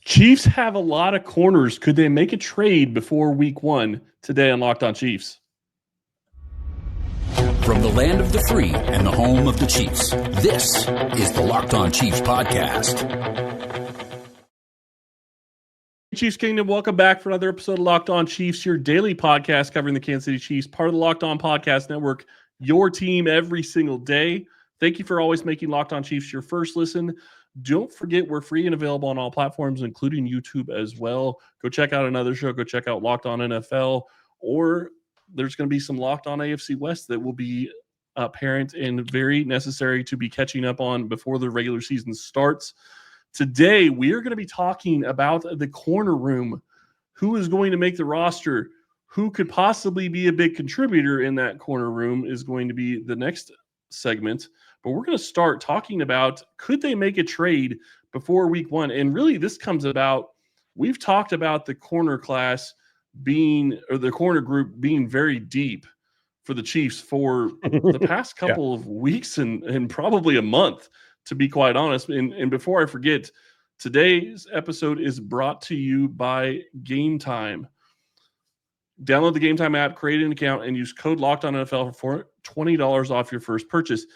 Chiefs have a lot of corners. Could they make a trade before week 1 today on Locked On Chiefs? From the land of the free and the home of the Chiefs, this is the Locked On Chiefs podcast. Chiefs Kingdom, welcome back for another episode of Locked On Chiefs, your daily podcast covering the Kansas City Chiefs, part of the Locked On Podcast Network, your team every single day. Thank you for always making Locked On Chiefs your first listen. Don't forget we're free and available on all platforms, including YouTube as well. Go check out another show. Go check out Locked On NFL, or there's going to be some Locked On AFC West that will be apparent and very necessary to be catching up on before the regular season starts. Today, we are going to be talking about the corner room. Who is going to make the roster? Who could possibly be a big contributor in that corner room is going to be the next segment. But we're going to start talking about, could they make a trade before week 1? And really, this comes about, we've talked about the corner class being, or the corner group being very deep for the Chiefs for the past couple of weeks and probably a month, to be quite honest. And before I forget, today's episode is brought to you by Game Time. Download the Game Time app, create an account, and use code LOCKEDONNFL for $20 off your first purchase.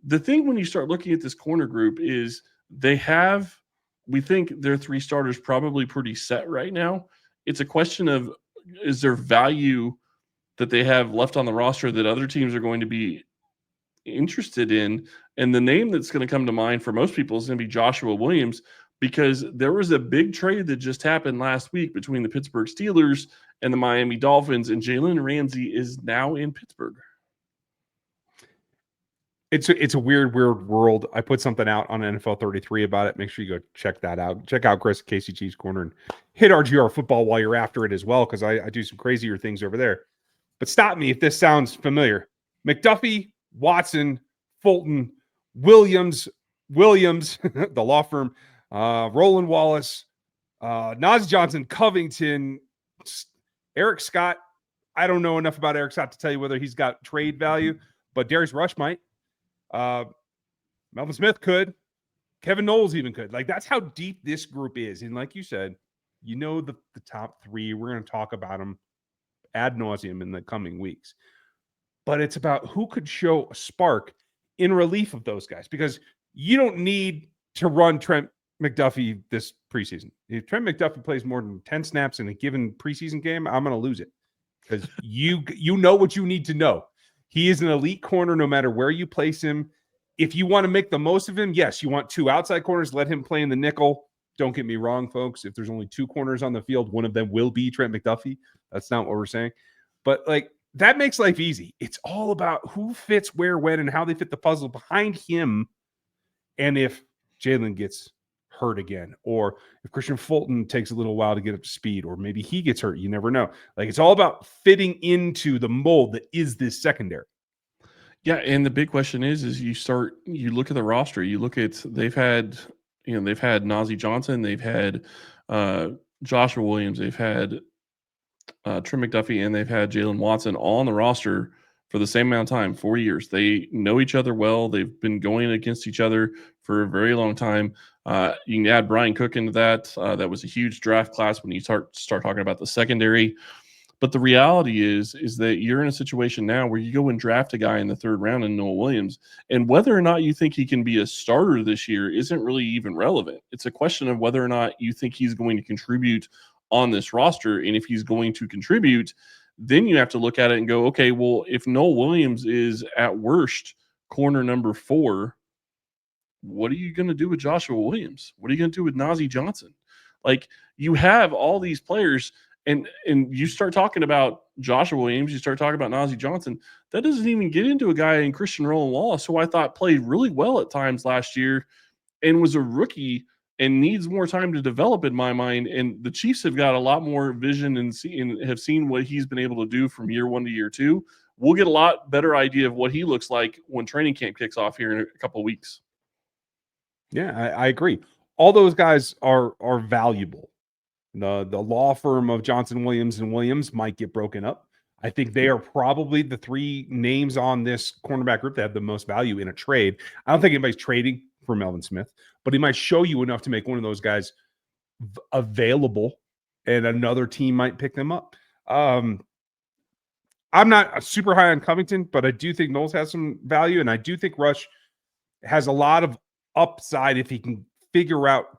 The thing when you start looking at this corner group is we think their 3 starters probably pretty set right now. It's a question of, is there value that they have left on the roster that other teams are going to be interested in? And the name that's going to come to mind for most people is going to be Joshua Williams, because there was a big trade that just happened last week between the Pittsburgh Steelers and the Miami Dolphins, and Jalen Ramsey is now in Pittsburgh. It's a weird world. I put something out on NFL 33 about it. Make sure you go check that out. Check out Chris Casey Chiefs Corner and hit RGR Football while you're after it as well, because I do some crazier things over there. But stop me if this sounds familiar. McDuffie, Watson, Fulton, Williams, the law firm, Roland Wallace, Nas Johnson, Covington, Eric Scott. I don't know enough about Eric Scott to tell you whether he's got trade value, but Darius Rush might. Melvin Smith could. Kevin Knowles even could. Like, that's how deep this group is. And like you said, the top 3. We're going to talk about them ad nauseum in the coming weeks. But it's about who could show a spark in relief of those guys, because you don't need to run Trent McDuffie this preseason. If Trent McDuffie plays more than 10 snaps in a given preseason game, I'm going to lose it, because you know what you need to know. He is an elite corner no matter where you place him. If you want to make the most of him, yes, you want 2 outside corners, let him play in the nickel. Don't get me wrong, folks. If there's only 2 corners on the field, one of them will be Trent McDuffie. That's not what we're saying. But that makes life easy. It's all about who fits where, when, and how they fit the puzzle behind him. And if Jaylen gets hurt again, or if Christian Fulton takes a little while to get up to speed, or maybe he gets hurt, you never know. It's all about fitting into the mold that is this secondary. Yeah, and the big question is you look at the roster, they've had Najee Johnson, they've had Joshua Williams, they've had Trent McDuffie, and they've had Jaylen Watson all on the roster for the same amount of time, 4 years. They know each other well. They've been going against each other for a very long time. You can add Brian Cook into that. That was a huge draft class when you start talking about the secondary. But the reality is that you're in a situation now where you go and draft a guy in the 3rd round in Noah Williams, and whether or not you think he can be a starter this year isn't really even relevant. It's a question of whether or not you think he's going to contribute on this roster. And if he's going to contribute, then you have to look at it and go, okay, well, if Noah Williams is at worst corner number 4, what are you going to do with Joshua Williams? What are you going to do with Najee Johnson? You have all these players, and you start talking about Joshua Williams, you start talking about Najee Johnson. That doesn't even get into a guy in Christian Roland Wallace, who I thought played really well at times last year and was a rookie and needs more time to develop in my mind. And the Chiefs have got a lot more vision and have seen what he's been able to do from year 1 to year 2. We'll get a lot better idea of what he looks like when training camp kicks off here in a couple of weeks. Yeah, I agree. All those guys are valuable. The law firm of Johnson, Williams, and Williams might get broken up. I think they are probably the 3 names on this cornerback group that have the most value in a trade. I don't think anybody's trading for Melvin Smith, but he might show you enough to make one of those guys available and another team might pick them up. I'm not super high on Covington, but I do think Knowles has some value, and I do think Rush has a lot of upside if he can figure out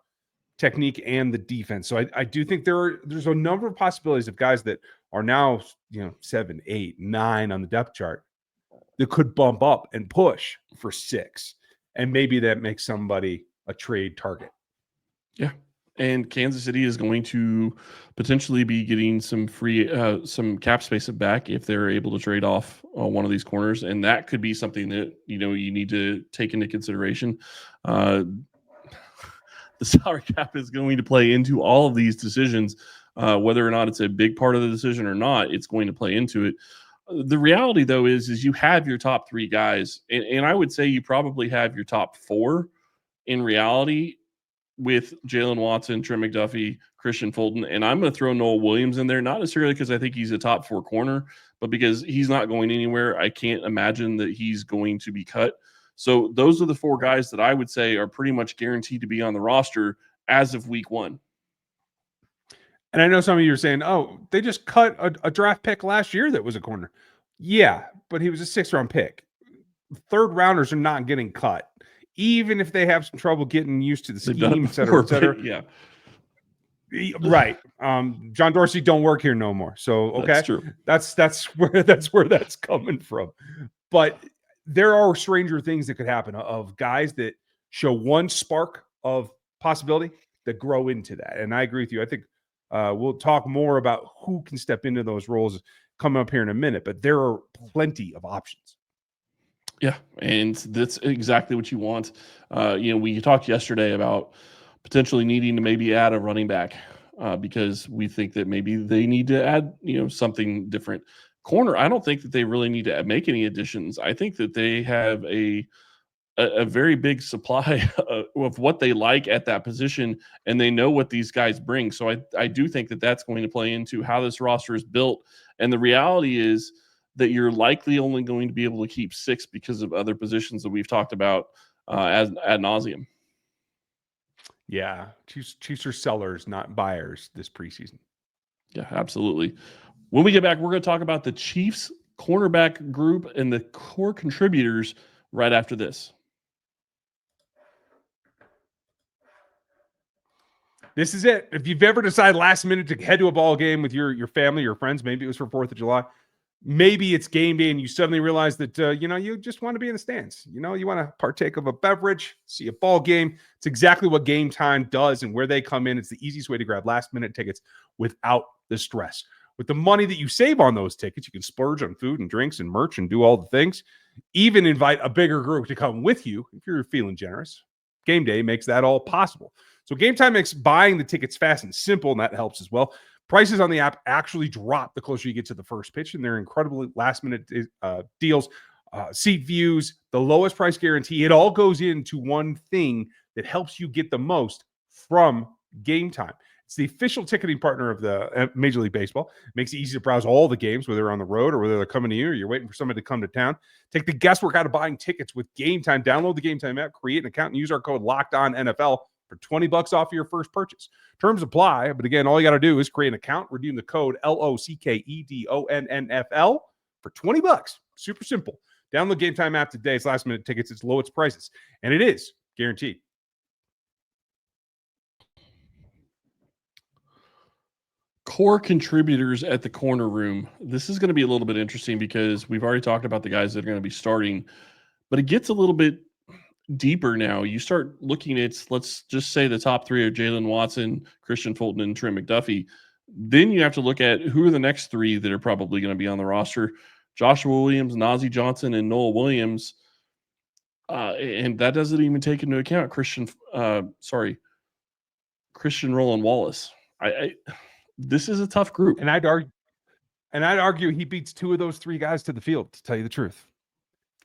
technique and the defense. So I do think there's a number of possibilities of guys that are now 7, 8, 9 on the depth chart that could bump up and push for 6, and maybe that makes somebody a trade target. Yeah. And Kansas City is going to potentially be getting some free, some cap space back if they're able to trade off one of these corners. And that could be something that, you need to take into consideration. The salary cap is going to play into all of these decisions, whether or not it's a big part of the decision or not, it's going to play into it. The reality, though, is you have your top 3 guys, and I would say you probably have your top 4 in reality, with Jaylen Watson, Trent McDuffie, Christian Fulton, and I'm going to throw Noel Williams in there, not necessarily because I think he's a top 4 corner, but because he's not going anywhere. I can't imagine that he's going to be cut. So those are the 4 guys that I would say are pretty much guaranteed to be on the roster as of week 1. And I know some of you are saying, oh, they just cut a draft pick last year that was a corner. Yeah, but he was a 6th-round pick. 3rd rounders are not getting cut, even if they have some trouble getting used to the scheme, et cetera, et cetera. Yeah. Right. John Dorsey don't work here no more. So, okay. That's true. That's where that's coming from. But there are stranger things that could happen of guys that show one spark of possibility that grow into that. And I agree with you. I think we'll talk more about who can step into those roles coming up here in a minute, but there are plenty of options. Yeah, and that's exactly what you want. We talked yesterday about potentially needing to maybe add a running back because we think that maybe they need to add, something different. Corner, I don't think that they really need to make any additions. I think that they have a very big supply of what they like at that position, and they know what these guys bring. So I do think that that's going to play into how this roster is built. And the reality is that you're likely only going to be able to keep 6 because of other positions that we've talked about ad nauseum. Yeah, Chiefs are sellers, not buyers this preseason. Yeah, absolutely. When we get back, we're going to talk about the Chiefs cornerback group and the core contributors right after this. This is it. If you've ever decided last minute to head to a ball game with your family or friends, maybe it was for 4th of July, maybe it's game day and you suddenly realize that, you just want to be in the stands. You want to partake of a beverage, see a ball game. It's exactly what Game Time does, and where they come in, it's the easiest way to grab last-minute tickets without the stress. With the money that you save on those tickets, you can splurge on food and drinks and merch and do all the things. Even invite a bigger group to come with you if you're feeling generous. Game day makes that all possible. So Game Time makes buying the tickets fast and simple, and that helps as well. Prices on the app actually drop the closer you get to the first pitch, and they're incredibly last-minute deals, seat views, the lowest price guarantee. It all goes into one thing that helps you get the most from Game Time. It's the official ticketing partner of the Major League Baseball. It makes it easy to browse all the games, whether they're on the road or whether they're coming to you or you're waiting for somebody to come to town. Take the guesswork out of buying tickets with Game Time. Download the Game Time app, create an account, and use our code LOCKEDONNFL for $20 off your first purchase. Terms apply, but again, all you got to do is create an account, redeem the code LOCKEDONNFL for $20. Super simple. Download Game Time app today. It's last-minute tickets. It's lowest prices, and it is guaranteed. Core contributors at the corner room. This is going to be a little bit interesting because we've already talked about the guys that are going to be starting, but it gets a little bit deeper now. You start looking at, let's just say the top 3 are Jaylen Watson, Christian Fulton, and Trent McDuffie. Then you have to look at who are the next 3 that are probably going to be on the roster. Joshua Williams, Najee Johnson, and Noel Williams. And that doesn't even take into account Christian Roland Wallace. This is a tough group. And I'd argue he beats 2 of those 3 guys to the field, to tell you the truth.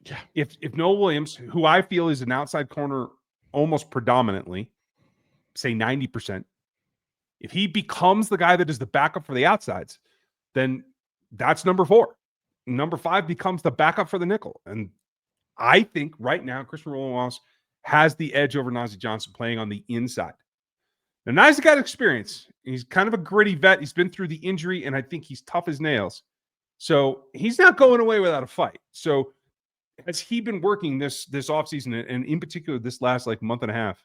Yeah. If Noel Williams, who I feel is an outside corner almost predominantly, say 90%, if he becomes the guy that is the backup for the outsides, then that's number 4. Number 5 becomes the backup for the nickel. And I think right now, Christian Roland Wallace has the edge over Najee Johnson playing on the inside. Now, Nye's got experience. He's kind of a gritty vet. He's been through the injury, and I think he's tough as nails. So he's not going away without a fight. So has he been working this offseason, and in particular this last like month and a half,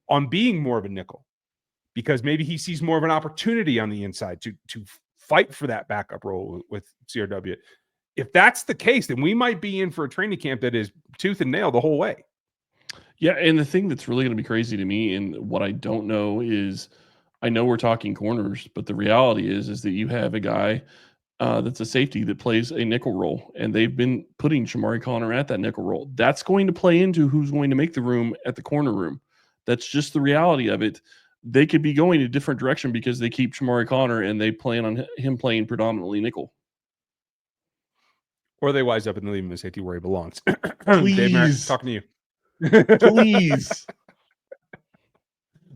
on being more of a nickel? Because maybe he sees more of an opportunity on the inside to fight for that backup role with CRW. If that's the case, then we might be in for a training camp that is tooth and nail the whole way. Yeah, and the thing that's really going to be crazy to me, and what I don't know is, I know we're talking corners, but the reality is that you have a guy that's a safety that plays a nickel role, and they've been putting Shamari Connor at that nickel role. That's going to play into who's going to make the room at the corner room. That's just the reality of it. They could be going a different direction because they keep Shamari Connor and they plan on him playing predominantly nickel. Or they wise up and leave him as safety where he belongs. Please. Dave Merrick, talking to you. Please.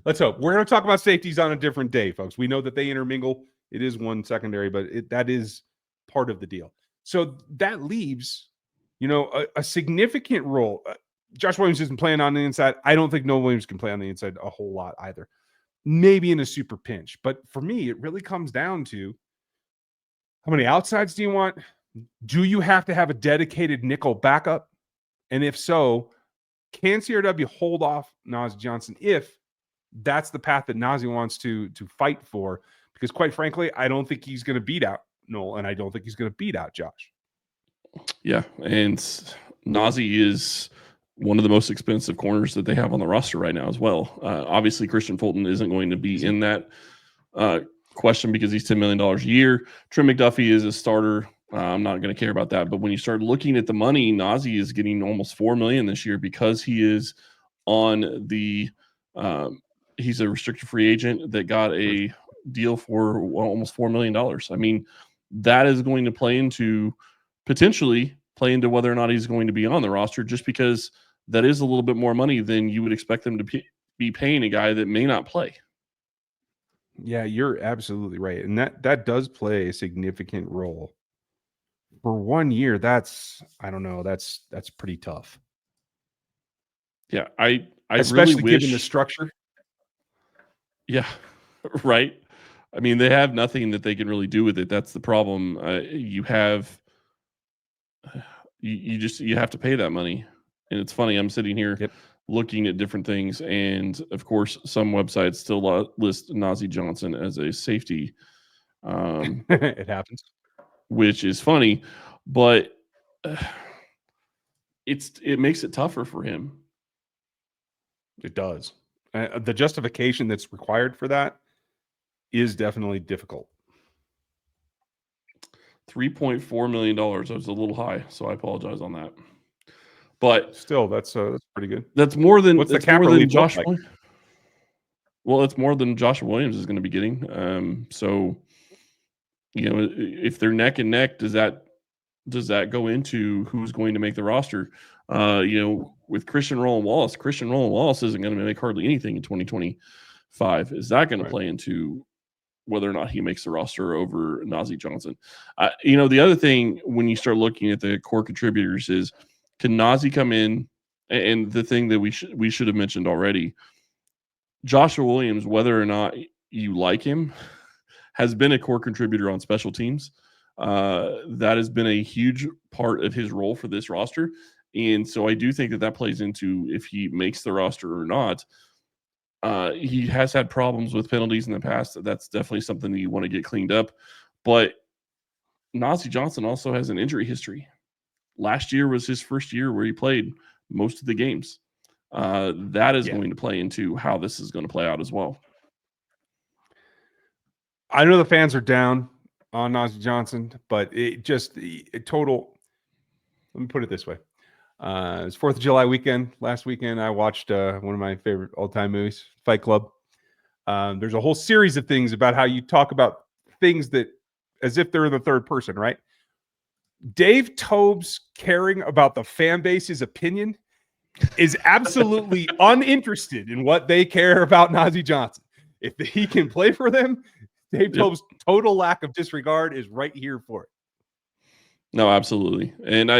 Let's hope. We're going to talk about safeties on a different day, folks. We know that they intermingle. It is one secondary, but that is part of the deal. So that leaves, a significant role. Josh Williams isn't playing on the inside. I don't think Noah Williams can play on the inside a whole lot either. Maybe in a super pinch. But for me, it really comes down to how many outsides do you want? Do you have to have a dedicated nickel backup? And if so, can CRW hold off Nazeeh Johnson if that's the path that Nazeeh wants to fight for? Because quite frankly, I don't think he's going to beat out Noel, and I don't think he's going to beat out Josh. Yeah, and Nazeeh is one of the most expensive corners that they have on the roster right now as well. Obviously, Christian Fulton isn't going to be in that question because he's $10 million a year. Trent McDuffie is a starter. I'm not going to care about that. But when you start looking at the money, Nazeeh is getting almost $4 million this year because he is on the he's a restricted free agent that got a deal for almost $4 million. I mean, that is going to potentially play into whether or not he's going to be on the roster, just because that is a little bit more money than you would expect them to be paying a guy that may not play. Yeah, you're absolutely right. And that does play a significant role. For 1 year, that's pretty tough. Yeah, I especially really wish, given the structure. Yeah, right. I mean, they have nothing that they can really do with it. That's the problem. You have to pay that money. And it's funny, I'm sitting here looking at different things, and of course, some websites still list Nazeeh Johnson as a safety. It happens, which is funny, but it makes it tougher for him. It does. The justification that's required for that is definitely difficult. $3.4 million. I was a little high, so I apologize on that. But still, that's pretty good. That's more than what's the cap relief Josh. like? Well, it's more than Joshua Williams is going to be getting. So, if they're neck and neck, does that go into who's going to make the roster? With Christian Roland Wallace isn't going to make hardly anything in 2025. Is that going to play into whether or not he makes the roster over Nazeeh Johnson? The other thing when you start looking at the core contributors is, can Nazeeh come in? And the thing that we should have mentioned already, Joshua Williams, whether or not you like him, has been a core contributor on special teams. That has been a huge part of his role for this roster. And so I do think that plays into if he makes the roster or not. He has had problems with penalties in the past. That's definitely something that you want to get cleaned up. But Nazeeh Johnson also has an injury history. Last year was his first year where he played most of the games. That is going to play into how this is going to play out as well. I know the fans are down on Nazeeh Johnson, but total. Let me put it this way. It was 4th of July weekend. Last weekend, I watched one of my favorite all-time movies, Fight Club. There's a whole series of things about how you talk about things that as if they're in the third person, right? Dave Tobe's caring about the fan base's opinion is absolutely uninterested in what they care about Nazeeh Johnson. If he can play for them, Dave Tobe's total lack of disregard is right here for it. No, absolutely. And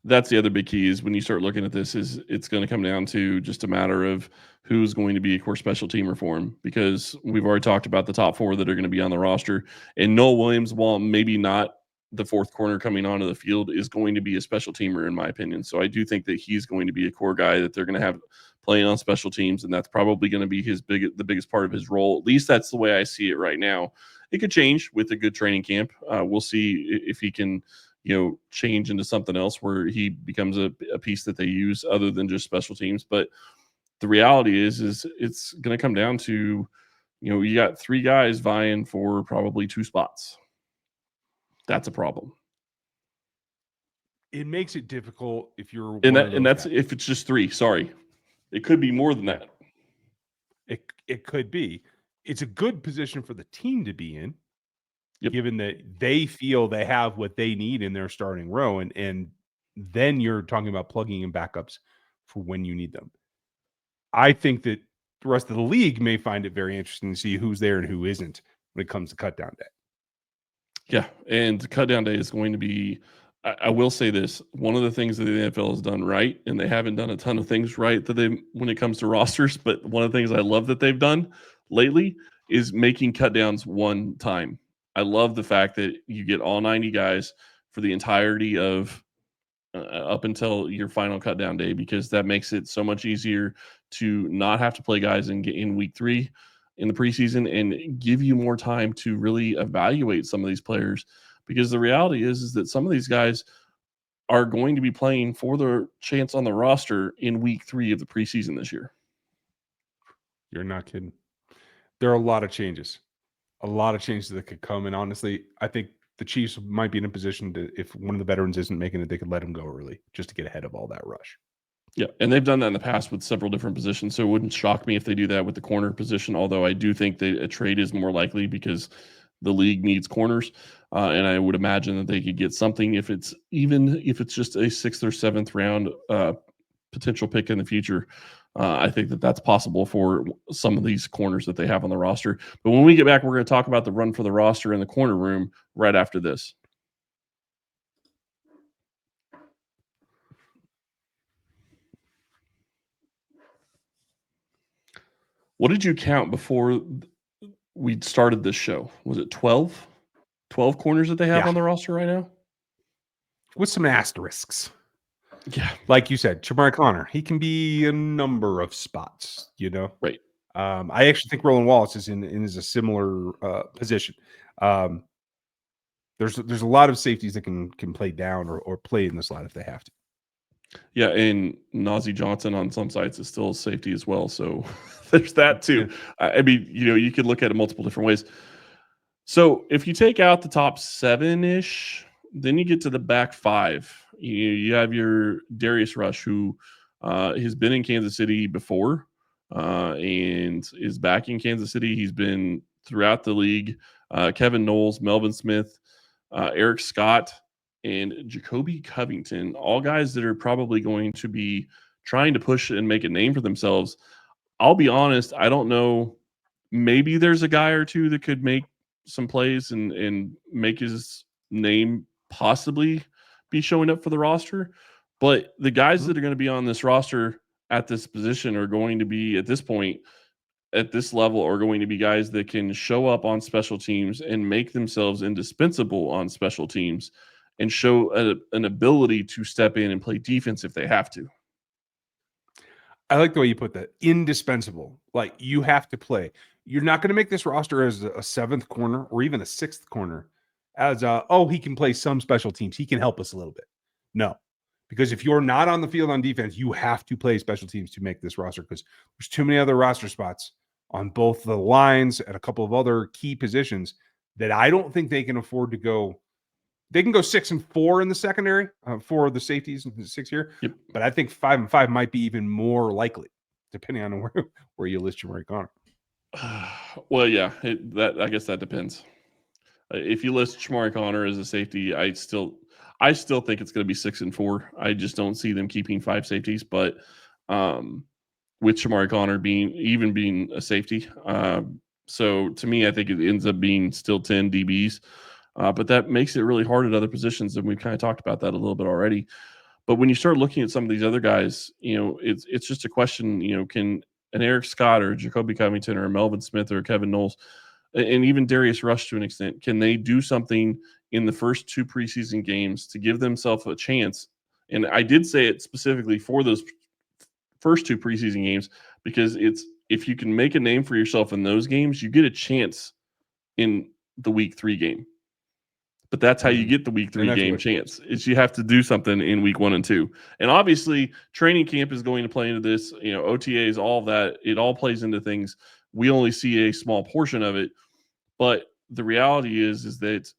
that's the other big key is when you start looking at this is it's going to come down to just a matter of who's going to be a core special teamer for him, because we've already talked about the top 4 that are going to be on the roster, and Noah Williams, while maybe not the 4th corner coming onto the field, is going to be a special teamer in my opinion. So I do think that he's going to be a core guy that they're going to have playing on special teams, and that's probably going to be the biggest part of his role. At least that's the way I see it right now. It could change with a good training camp. We'll see if he can, change into something else where he becomes a piece that they use other than just special teams. But the reality is it's going to come down to, you got 3 guys vying for probably 2 spots. That's a problem. It makes it difficult if you're and that's guys. If it's just 3. Sorry, it could be more than that. It could be. It's a good position for the team to be in, given that they feel they have what they need in their starting row, and then you're talking about plugging in backups for when you need them. I think that the rest of the league may find it very interesting to see who's there and who isn't when it comes to cut down day. Yeah, and cut down day is going to be, I will say this, one of the things that the NFL has done right, and they haven't done a ton of things right when it comes to rosters, but one of the things I love that they've done lately is making cut downs one time. I love the fact that you get all 90 guys for the entirety of up until your final cut down day, because that makes it so much easier to not have to play guys in week 3 in the preseason and give you more time to really evaluate some of these players. Because the reality is that some of these guys are going to be playing for their chance on the roster in week 3 of the preseason this year. You're not kidding. There are a lot of changes that could come. And honestly, I think the Chiefs might be in a position to, if one of the veterans isn't making it, they could let him go early just to get ahead of all that rush. Yeah, and they've done that in the past with several different positions, so it wouldn't shock me if they do that with the corner position, although I do think that a trade is more likely because the league needs corners, and I would imagine that they could get something if it's just a 6th or 7th round potential pick in the future. I think that that's possible for some of these corners that they have on the roster. But when we get back, we're going to talk about the run for the roster in the corner room right after this. What did you count before we started this show? Was it 12? 12 corners that they have on the roster right now? With some asterisks. Yeah. Like you said, Jamari Conner, he can be a number of spots, Right. I actually think Roland Wallace is in a similar position. There's a lot of safeties that can play down or play in the slot if they have to. Yeah, and Najee Johnson on some sites is still safety as well. So there's that too. Yeah. I mean, you could look at it multiple different ways. So if you take out the top 7-ish, then you get to the back 5. You have your Darius Rush, who has been in Kansas City before and is back in Kansas City. He's been throughout the league. Kevin Knowles, Melvin Smith, Eric Scott, and Jacoby Covington, all guys that are probably going to be trying to push and make a name for themselves. I'll be honest, I don't know. Maybe there's a guy or two that could make some plays and make his name possibly be showing up for the roster. But the guys that are going to be on this roster at this position are going to be, at this point, at this level, are going to be guys that can show up on special teams and make themselves indispensable on special teams and show an ability to step in and play defense if they have to. I like the way you put that. Indispensable. Like, you have to play. You're not going to make this roster as a 7th corner or even a 6th corner as he can play some special teams. He can help us a little bit. No, because if you're not on the field on defense, you have to play special teams to make this roster, because there's too many other roster spots on both the lines and a couple of other key positions that I don't think they can afford to go. They can go 6 and 4 in the secondary for the safeties in the 6 year. Yep. But I think 5 and 5 might be even more likely, depending on where you list Jamari Conner. Well, yeah, I guess that depends. If you list Jamari Conner as a safety, I still think it's going to be 6 and 4. I just don't see them keeping 5 safeties, but with Jamari Conner being a safety. So to me, I think it ends up being still 10 DBs. But that makes it really hard at other positions, and we've kind of talked about that a little bit already. But when you start looking at some of these other guys, it's just a question, can an Eric Scott or Jacoby Covington or a Melvin Smith or a Kevin Knowles and even Darius Rush to an extent, can they do something in the first 2 preseason games to give themselves a chance? And I did say it specifically for those first 2 preseason games because if you can make a name for yourself in those games, you get a chance in the week 3 game. But that's how you get the week 3 game chance is you have to do something in week 1 and 2. And obviously training camp is going to play into this, OTAs, all of that. It all plays into things. We only see a small portion of it, but the reality is that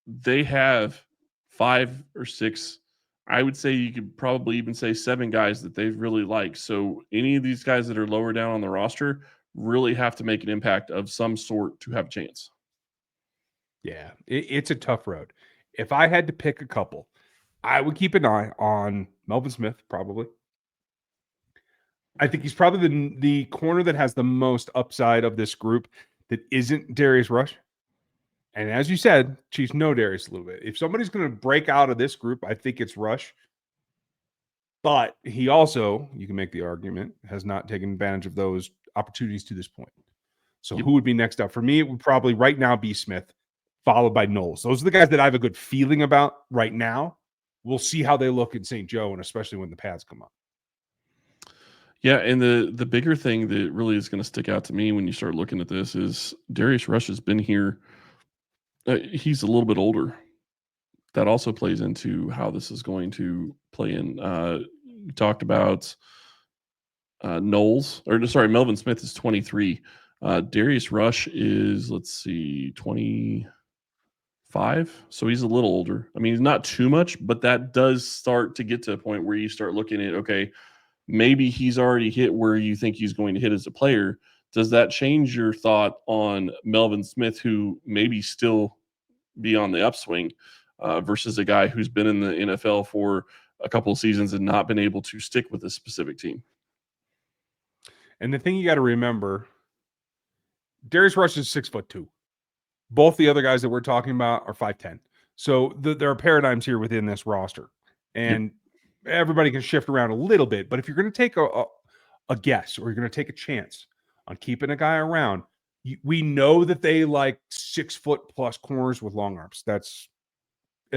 they have 5 or 6, I would say you could probably even say 7 guys that they really like. So any of these guys that are lower down on the roster really have to make an impact of some sort to have a chance. Yeah, it's a tough road. If I had to pick a couple, I would keep an eye on Melvin Smith, probably. I think he's probably the corner that has the most upside of this group that isn't Darius Rush. And as you said, Chiefs know Darius a little bit. If somebody's going to break out of this group, I think it's Rush. But he also, you can make the argument, has not taken advantage of those opportunities to this point. So who would be next up? For me, it would probably right now be Smith, followed by Knowles. Those are the guys that I have a good feeling about right now. We'll see how they look in St. Joe, and especially when the pads come up. Yeah, and the bigger thing that really is going to stick out to me when you start looking at this is Darius Rush has been here. He's a little bit older. That also plays into how this is going to play in. You talked about Melvin Smith is 23. Darius Rush is, 25. So he's a little older. I mean, he's not too much, but that does start to get to a point where you start looking at, okay, maybe he's already hit where you think he's going to hit as a player. Does that change your thought on Melvin Smith, who maybe still be on the upswing versus a guy who's been in the NFL for a couple of seasons and not been able to stick with a specific team? And the thing you got to remember, Darius Rush is 6'2". Both the other guys that we're talking about are 5'10". So there are paradigms here within this roster. And everybody can shift around a little bit. But if you're going to take a guess or you're going to take a chance on keeping a guy around, we know that they like 6 foot plus corners with long arms. That's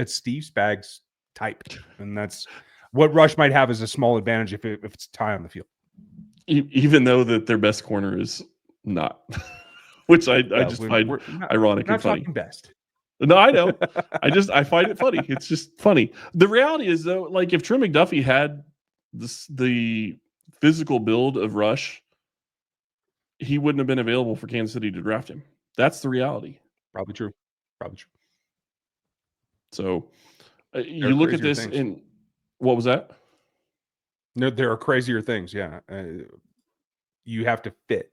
Steve Spag's type. And that's what Rush might have as a small advantage if it's a tie on the field. Even though that their best corner is not, which I just find ironic and funny. Best. No, I know. I find it funny. It's just funny. The reality is though, like if Trent McDuffie had the physical build of Rush, he wouldn't have been available for Kansas City to draft him. That's the reality. Probably true. So you look at this and what was that? No, there are crazier things. Yeah. You have to fit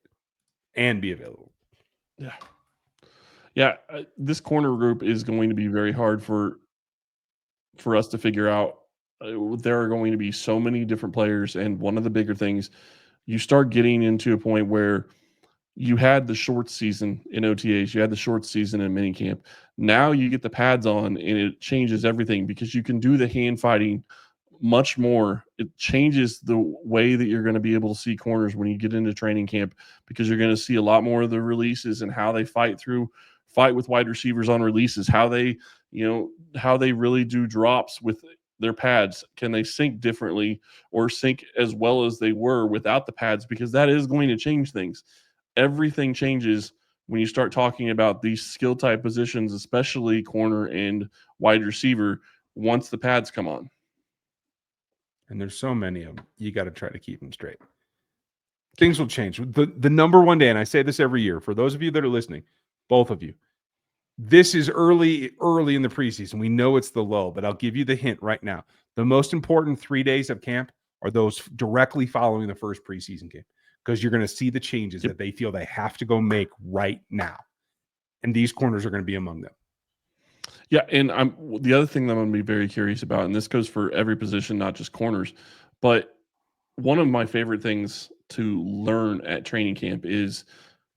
and be available. Yeah. Yeah. This corner group is going to be very hard for us to figure out. There are going to be so many different players. And one of the bigger things, you start getting into a point where you had the short season in OTAs, you had the short season in minicamp. Now you get the pads on and it changes everything because you can do the hand fighting much more. It changes the way that you're going to be able to see corners when you get into training camp because you're going to see a lot more of the releases and how they fight with wide receivers on releases, how they really do drops with their pads. Can they sync differently or sync as well as they were without the pads? Because that is going to change things. Everything changes when you start talking about these skill type positions, especially corner and wide receiver, once the pads come on. And there's so many of them. You got to try to keep them straight. Things will change. The number one day, and I say this every year, for those of you that are listening, both of you, this is early in the preseason. We know it's the low, but I'll give you the hint right now. The most important 3 days of camp are those directly following the first preseason game because you're going to see the changes that they feel they have to go make right now. And these corners are going to be among them. Yeah, and the other thing that I'm going to be very curious about, and this goes for every position, not just corners, but one of my favorite things to learn at training camp is,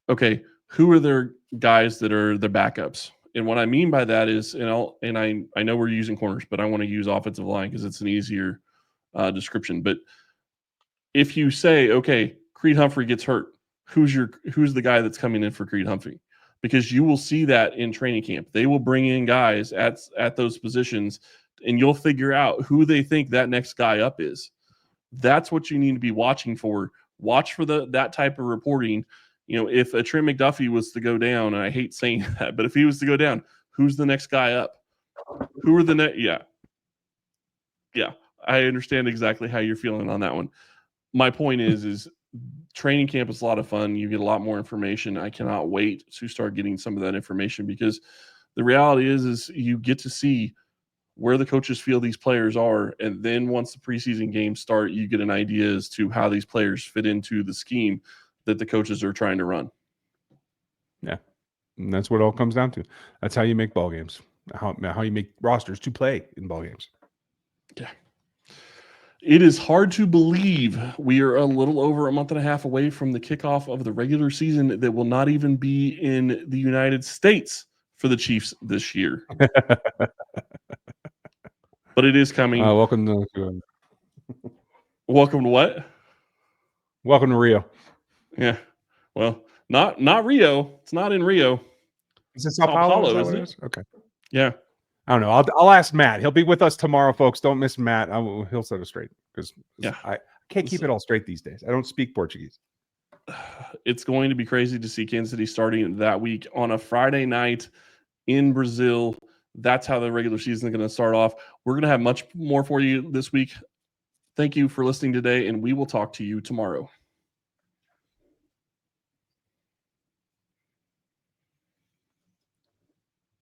okay, who are their guys that are the backups? And what I mean by that is, I know we're using corners, but I want to use offensive line because it's an easier description. But if you say, okay, Creed Humphrey gets hurt, who's the guy that's coming in for Creed Humphrey? Because you will see that in training camp. They will bring in guys at those positions, and you'll figure out who they think that next guy up is. That's what you need to be watching for. Watch for that type of reporting. If a Trent McDuffie was to go down, and I hate saying that, but if he was to go down, who's the next guy up? Who are the next? Yeah. I understand exactly how you're feeling on that one. My point is training camp is a lot of fun. You get a lot more information. I cannot wait to start getting some of that information, because the reality is you get to see where the coaches feel these players are. And then once the preseason games start, you get an idea as to how these players fit into the scheme that the coaches are trying to run. Yeah. And that's what it all comes down to. That's how you make ball games, how you make rosters to play in ball games. Yeah. It is hard to believe we are a little over a month and a half away from the kickoff of the regular season that will not even be in the United States for the Chiefs this year. But it is coming. Welcome to welcome to what? Welcome to Rio. Yeah. Well, not Rio. It's not in Rio. Is it Sao Paulo? Is it? Okay. Yeah. I don't know. I'll ask Matt. He'll be with us tomorrow, folks. Don't miss Matt. He'll set us straight, because I can't keep it all straight these days. I don't speak Portuguese. It's going to be crazy to see Kansas City starting that week on a Friday night in Brazil. That's how the regular season is going to start off. We're going to have much more for you this week. Thank you for listening today, and we will talk to you tomorrow.